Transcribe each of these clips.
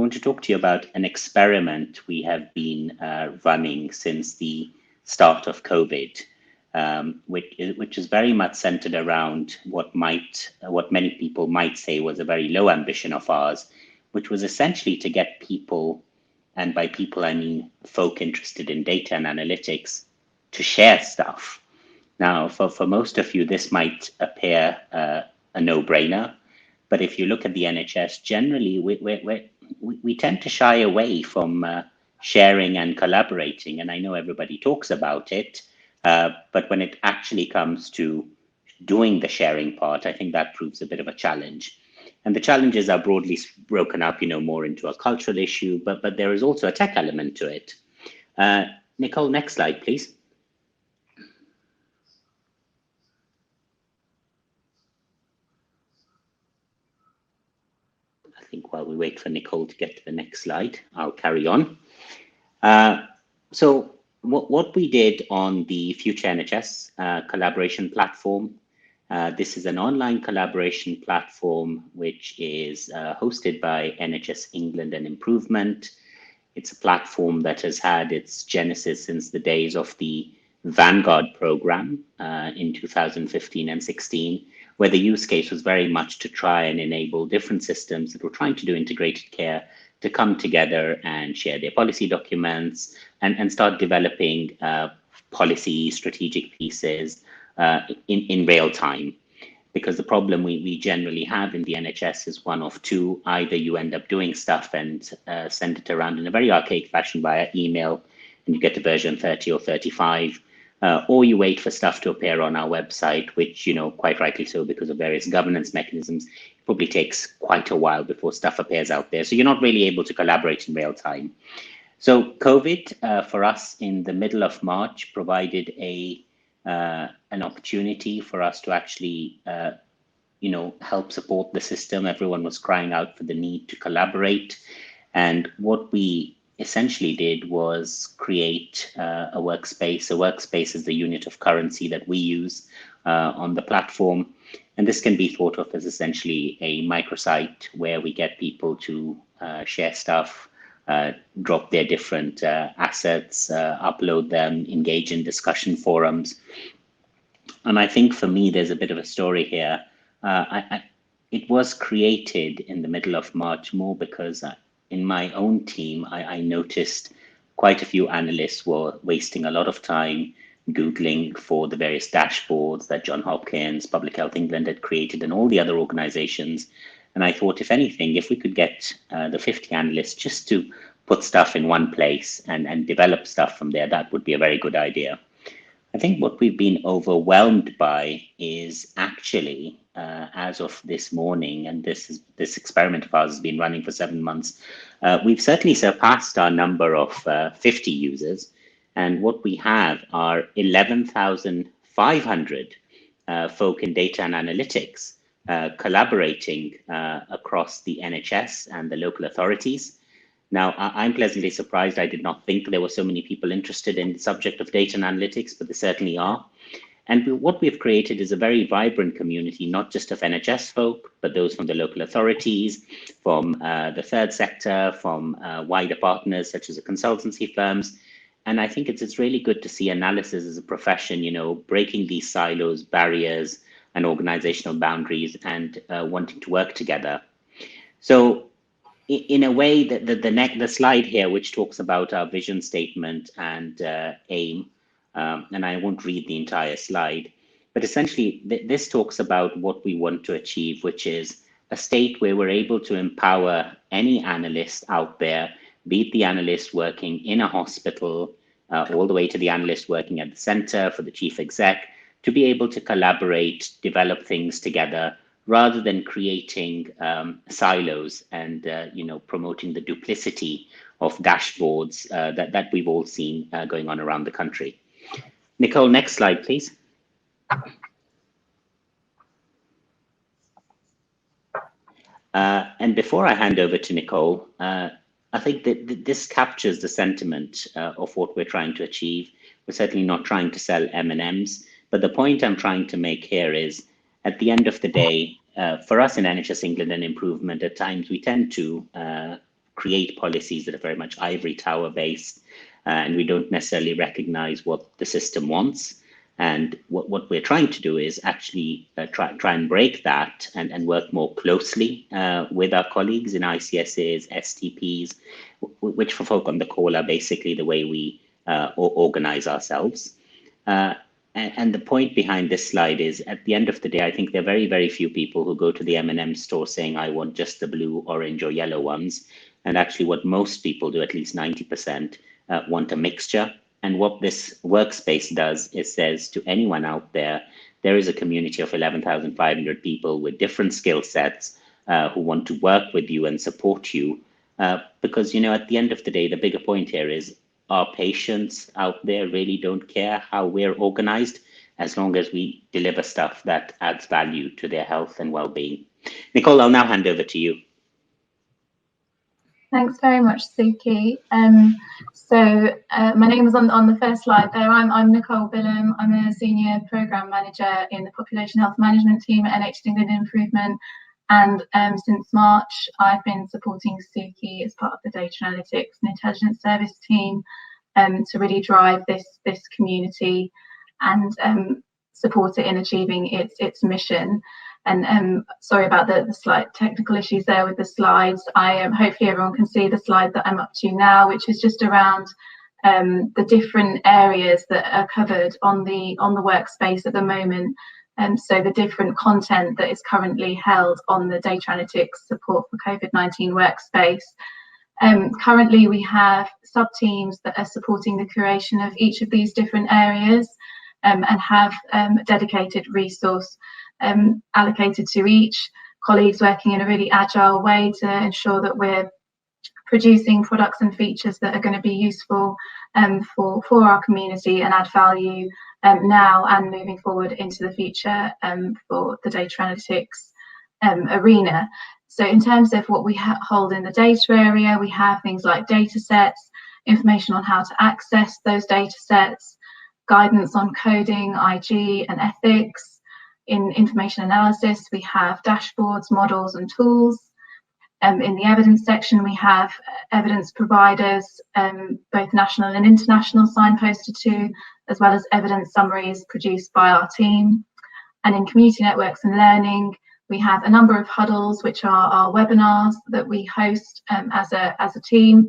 want to talk to you about an experiment we have been running since the start of COVID, which is very much centered around what many people might say was a very low ambition of ours, which was essentially to get people, and by people I mean folk interested in data and analytics, to share stuff. Now, for most of you, this might appear a no-brainer, but if you look at the NHS, generally we tend to shy away from sharing and collaborating. And I know everybody talks about it, but when it actually comes to doing the sharing part, I think that proves a bit of a challenge. And the challenges are broadly broken up, more into a cultural issue, but there is also a tech element to it. Nicole, next slide, please. I think while we wait for Nicole to get to the next slide, I'll carry on. So what we did on the Future NHS collaboration platform, this is an online collaboration platform which is hosted by NHS England and Improvement. It's a platform that has had its genesis since the days of the Vanguard program in 2015 and 16, where the use case was very much to try and enable different systems that were trying to do integrated care to come together and share their policy documents and start developing policy strategic pieces in real time. Because the problem we generally have in the NHS is one of two: either you end up doing stuff and send it around in a very archaic fashion via email and you get to version 30 or 35, or you wait for stuff to appear on our website, which, quite rightly so, because of various governance mechanisms, it probably takes quite a while before stuff appears out there. So you're not really able to collaborate in real time. So COVID for us in the middle of March provided an opportunity for us to actually, help support the system. Everyone was crying out for the need to collaborate. And what we essentially did was create a workspace. A workspace is the unit of currency that we use on the platform. And this can be thought of as essentially a microsite where we get people to share stuff, drop their different assets, upload them, engage in discussion forums. And I think for me, there's a bit of a story here. It was created in the middle of March more because in my own team, I noticed quite a few analysts were wasting a lot of time Googling for the various dashboards that Johns Hopkins, Public Health England had created and all the other organizations. And I thought, if anything, if we could get the 50 analysts just to put stuff in one place and develop stuff from there, that would be a very good idea. I think what we've been overwhelmed by is actually, as of this morning, and this experiment of ours has been running for 7 months, we've certainly surpassed our number of 50 users. And what we have are 11,500 folk in data and analytics collaborating across the NHS and the local authorities. Now, I'm pleasantly surprised. I did not think there were so many people interested in the subject of data and analytics, but there certainly are. And what we've created is a very vibrant community, not just of NHS folk, but those from the local authorities, from the third sector, from wider partners such as the consultancy firms. And I think it's really good to see analysis as a profession, breaking these silos, barriers, and organizational boundaries and wanting to work together. So in a way, the slide here, which talks about our vision statement and aim, and I won't read the entire slide, but essentially this talks about what we want to achieve, which is a state where we're able to empower any analyst out there, be it the analyst working in a hospital, all the way to the analyst working at the center for the chief exec, to be able to collaborate, develop things together, rather than creating silos and promoting the duplicity of dashboards that we've all seen going on around the country. Nicole, next slide, please. And before I hand over to Nicole, I think that this captures the sentiment of what we're trying to achieve. We're certainly not trying to sell M&Ms, but the point I'm trying to make here is, at the end of the day, for us in NHS England and Improvement, at times we tend to create policies that are very much ivory tower based, and we don't necessarily recognize what the system wants. And what we're trying to do is actually try and break that and work more closely with our colleagues in ICSAs, STPs, which for folk on the call are basically the way we organize ourselves. And the point behind this slide is, at the end of the day, I think there are very, very few people who go to the M&M store saying, I want just the blue, orange, or yellow ones. And actually what most people do, at least 90%, want a mixture. And what this workspace does is says to anyone out there, there is a community of 11,500 people with different skill sets who want to work with you and support you. Because, you know, at the end of the day, the bigger point here is our patients out there really don't care how we're organized, as long as we deliver stuff that adds value to their health and well-being. Nicole, I'll now hand over to you. Thanks very much, Suki. My name is on the first slide there. I'm Nicole BIlham. I'm a senior program manager in the population health management team at NHSD Improvement. And since March, I've been supporting Suki as part of the data analytics and intelligence service team to really drive this community and support it in achieving its mission. And sorry about the slight technical issues there with the slides. Hopefully everyone can see the slide that I'm up to now, which is just around the different areas that are covered on the workspace at the moment. So the different content that is currently held on the data analytics support for COVID-19 workspace. Currently we have sub-teams that are supporting the creation of each of these different areas and have dedicated resource allocated to each, colleagues working in a really agile way to ensure that we're producing products and features that are going to be useful for our community and add value now and moving forward into the future for the data analytics arena. So in terms of what we hold in the data area, we have things like data sets, information on how to access those data sets, guidance on coding, IG and ethics. In information analysis, we have dashboards, models and tools. In the evidence section, we have evidence providers, both national and international, signposted to, as well as evidence summaries produced by our team. And in community networks and learning, we have a number of huddles, which are our webinars that we host as a team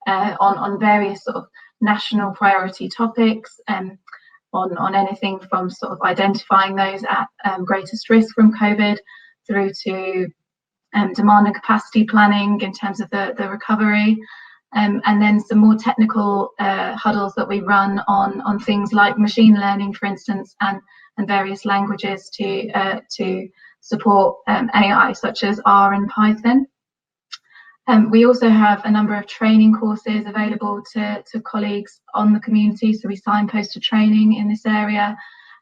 on various sort of national priority topics. On anything from sort of identifying those at greatest risk from COVID through to demand and capacity planning in terms of the recovery, and then some more technical huddles that we run on things like machine learning, for instance, and various languages to support AI, such as R and Python. We also have a number of training courses available to colleagues on the community, so we signpost to training in this area,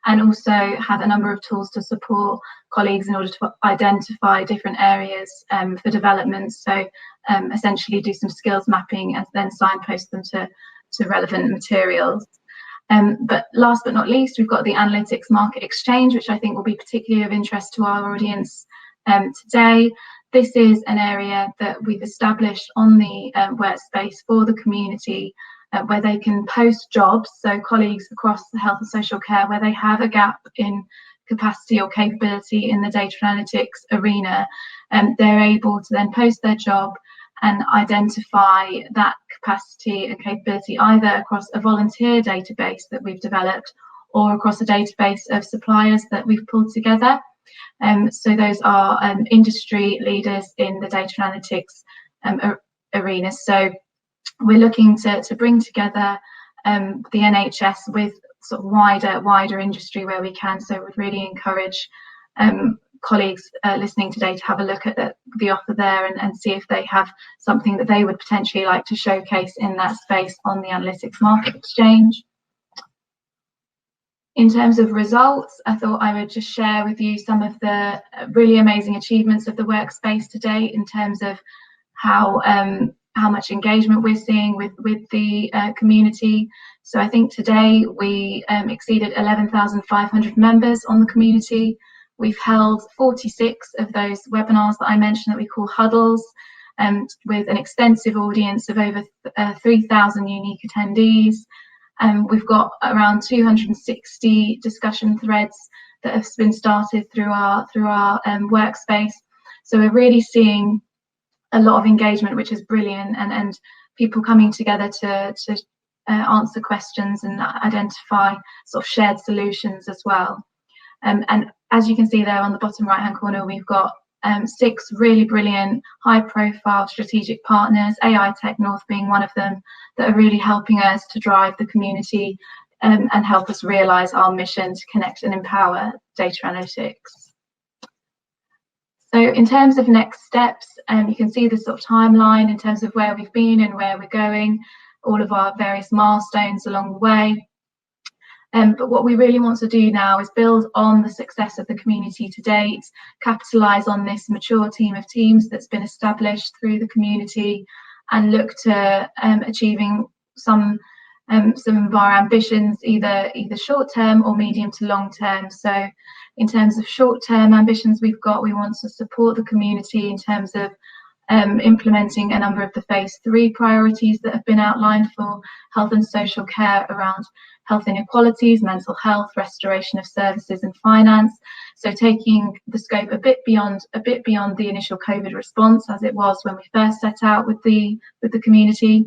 and also have a number of tools to support colleagues in order to identify different areas for development. So essentially do some skills mapping and then signpost them to relevant materials. But last but not least, we've got the Analytics Market Exchange, which I think will be particularly of interest to our audience today. This is an area that we've established on the workspace for the community where they can post jobs, so colleagues across the health and social care where they have a gap in capacity or capability in the data analytics arena, they're able to then post their job and identify that capacity and capability either across a volunteer database that we've developed or across a database of suppliers that we've pulled together. So those are industry leaders in the data analytics arena. So we're looking to bring together the NHS with sort of wider industry where we can. So we'd really encourage colleagues listening today to have a look at the offer there and see if they have something that they would potentially like to showcase in that space on the Analytics Market Exchange. In terms of results, I thought I would just share with you some of the really amazing achievements of the workspace to date in terms of how much engagement we're seeing with the community. So I think today we exceeded 11,500 members on the community. We've held 46 of those webinars that I mentioned that we call huddles. with an extensive audience of over 3,000 unique attendees. We've got around 260 discussion threads that have been started through our workspace. So we're really seeing a lot of engagement, which is brilliant, and people coming together to answer questions and identify sort of shared solutions as well. And as you can see there on the bottom right hand corner, we've got 6 really brilliant high profile strategic partners, AI Tech North being one of them, that are really helping us to drive the community and help us realise our mission to connect and empower data analytics. So in terms of next steps, you can see the sort of timeline in terms of where we've been and where we're going, all of our various milestones along the way. But what we really want to do now is build on the success of the community to date, capitalise on this mature team of teams that's been established through the community, and look to achieving some of our ambitions, either short term or medium to long term. So in terms of short term ambitions we want to support the community in terms of implementing a number of the phase 3 priorities that have been outlined for health and social care around health inequalities, mental health, restoration of services and finance. So taking the scope a bit beyond the initial COVID response, as it was when we first set out with the community,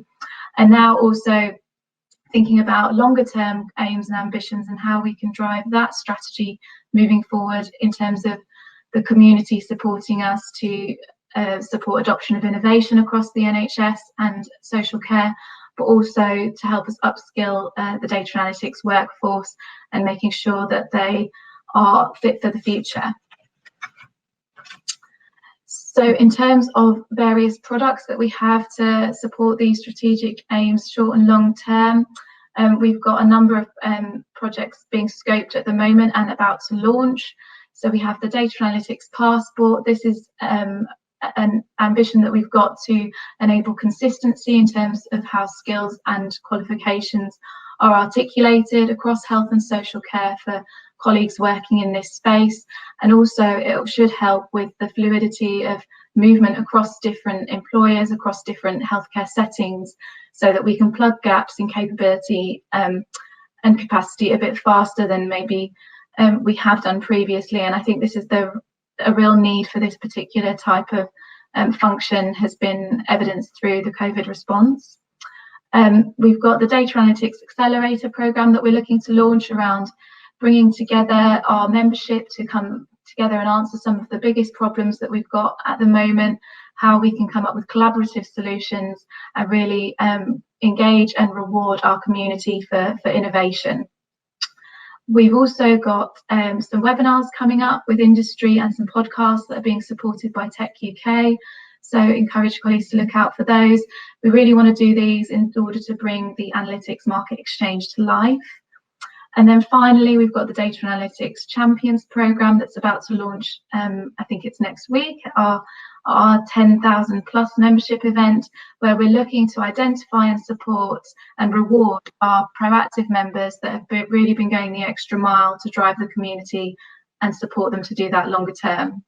and now also thinking about longer term aims and ambitions and how we can drive that strategy moving forward in terms of the community supporting us to support adoption of innovation across the NHS and social care, but also to help us upskill the data analytics workforce and making sure that they are fit for the future. So in terms of various products that we have to support these strategic aims short and long term, we've got a number of projects being scoped at the moment and about to launch. So we have the Data Analytics Passport. This is an ambition that we've got to enable consistency in terms of how skills and qualifications are articulated across health and social care for colleagues working in this space, and also it should help with the fluidity of movement across different employers, across different healthcare settings, so that we can plug gaps in capability and capacity a bit faster than maybe we have done previously. And I think this is a real need for this particular type of function has been evidenced through the COVID response. We've got the Data Analytics Accelerator program that we're looking to launch around bringing together our membership to come together and answer some of the biggest problems that we've got at the moment, how we can come up with collaborative solutions and really engage and reward our community for innovation. We've also got some webinars coming up with industry and some podcasts that are being supported by Tech UK. So encourage colleagues to look out for those. We really want to do these in order to bring the analytics market exchange to life. And then finally, we've got the Data Analytics Champions program that's about to launch, I think it's next week, our 10,000 plus membership event, where we're looking to identify and support and reward our proactive members that have really been going the extra mile to drive the community and support them to do that longer term.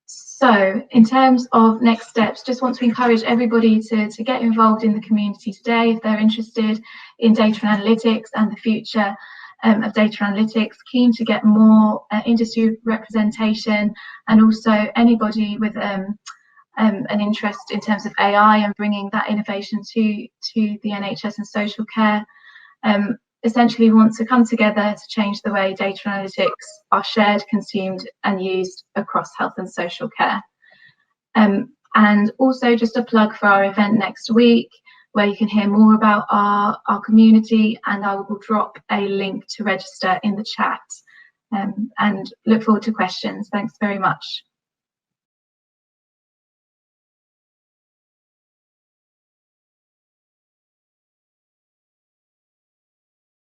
So in terms of next steps, just want to encourage everybody to get involved in the community today if they're interested in data analytics and the future of data analytics, keen to get more industry representation, and also anybody with an interest in terms of AI and bringing that innovation to the NHS and social care. Essentially want to come together to change the way data analytics are shared, consumed and used across health and social care. And also just a plug for our event next week, where you can hear more about our community, and I will drop a link to register in the chat, and look forward to questions. Thanks very much.